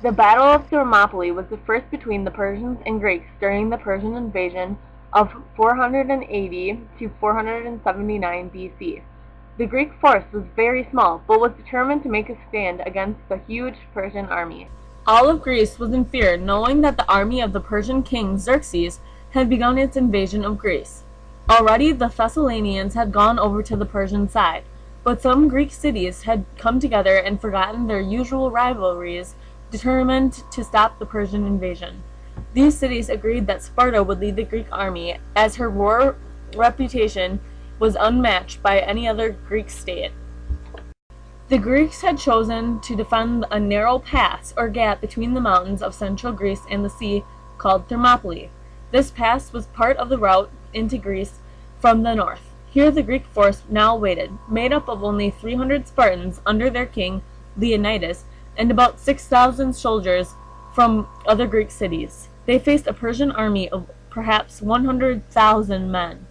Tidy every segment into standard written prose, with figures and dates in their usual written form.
The Battle of Thermopylae was the first between the Persians and Greeks during the Persian invasion of 480 to 479 BC. The Greek force was very small, but was determined to make a stand against the huge Persian army. All of Greece was in fear, knowing that the army of the Persian king Xerxes had begun its invasion of Greece. Already the Thessalonians had gone over to the Persian side, but some Greek cities had come together and forgotten their usual rivalries, determined to stop the Persian invasion. These cities agreed that Sparta would lead the Greek army, as her war reputation was unmatched by any other Greek state. The Greeks had chosen to defend a narrow pass or gap between the mountains of central Greece and the sea called Thermopylae. This pass was part of the route into Greece from the north. Here the Greek force now waited, made up of only 300 Spartans under their king Leonidas, and about 6,000 soldiers from other Greek cities. They faced a Persian army of perhaps 100,000 men.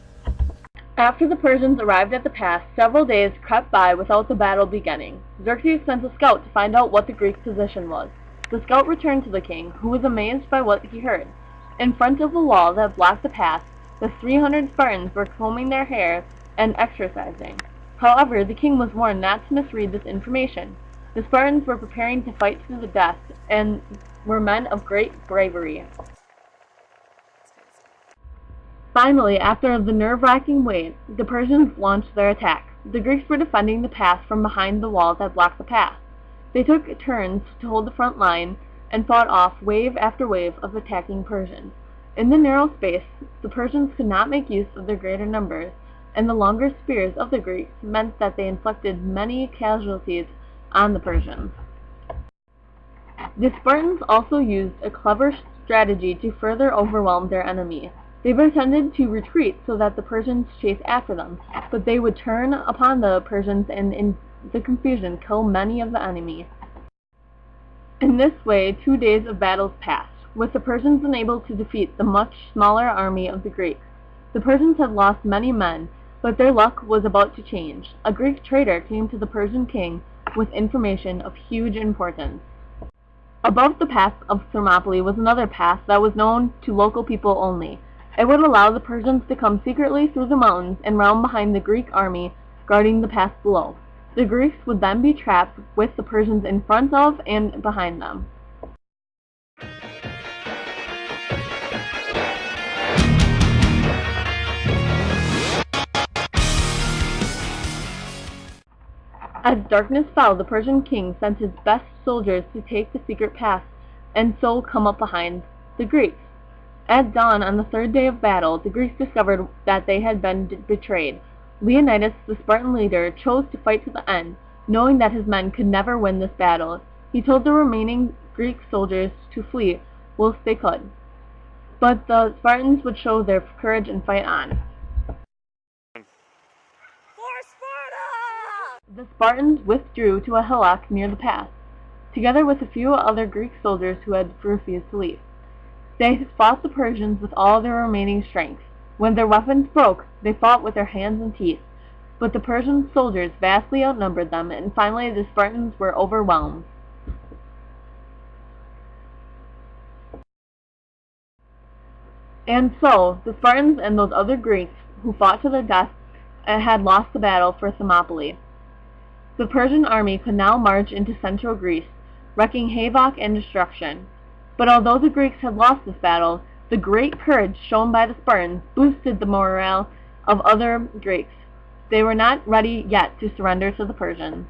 After the Persians arrived at the pass, several days crept by without the battle beginning. Xerxes sent a scout to find out what the Greek position was. The scout returned to the king, who was amazed by what he heard. In front of the wall that blocked the pass, the 300 Spartans were combing their hair and exercising. However, the king was warned not to misread this information. The Spartans were preparing to fight to the death and were men of great bravery. Finally, after the nerve-wracking wait, the Persians launched their attack. The Greeks were defending the pass from behind the wall that blocked the path. They took turns to hold the front line and fought off wave after wave of attacking Persians. In the narrow space, the Persians could not make use of their greater numbers, and the longer spears of the Greeks meant that they inflicted many casualties on the Persians. The Spartans also used a clever strategy to further overwhelm their enemy. They pretended to retreat so that the Persians chased after them, but they would turn upon the Persians and in the confusion kill many of the enemy. In this way, 2 days of battles passed, with the Persians unable to defeat the much smaller army of the Greeks. The Persians had lost many men, but their luck was about to change. A Greek traitor came to the Persian king with information of huge importance. Above the pass of Thermopylae was another pass that was known to local people only. It would allow the Persians to come secretly through the mountains and round behind the Greek army guarding the pass below. The Greeks would then be trapped with the Persians in front of and behind them. As darkness fell, the Persian king sent his best soldiers to take the secret pass and so come up behind the Greeks. At dawn on the third day of battle, the Greeks discovered that they had been betrayed. Leonidas, the Spartan leader, chose to fight to the end, knowing that his men could never win this battle. He told the remaining Greek soldiers to flee whilst they could, but the Spartans would show their courage and fight on. The Spartans withdrew to a hillock near the pass, together with a few other Greek soldiers who had refused to leave. They fought the Persians with all their remaining strength. When their weapons broke, they fought with their hands and teeth, but the Persian soldiers vastly outnumbered them, and finally the Spartans were overwhelmed. And so, the Spartans and those other Greeks who fought to their death had lost the battle for Thermopylae. The Persian army could now march into central Greece, wreaking havoc and destruction. But although the Greeks had lost this battle, the great courage shown by the Spartans boosted the morale of other Greeks. They were not ready yet to surrender to the Persians.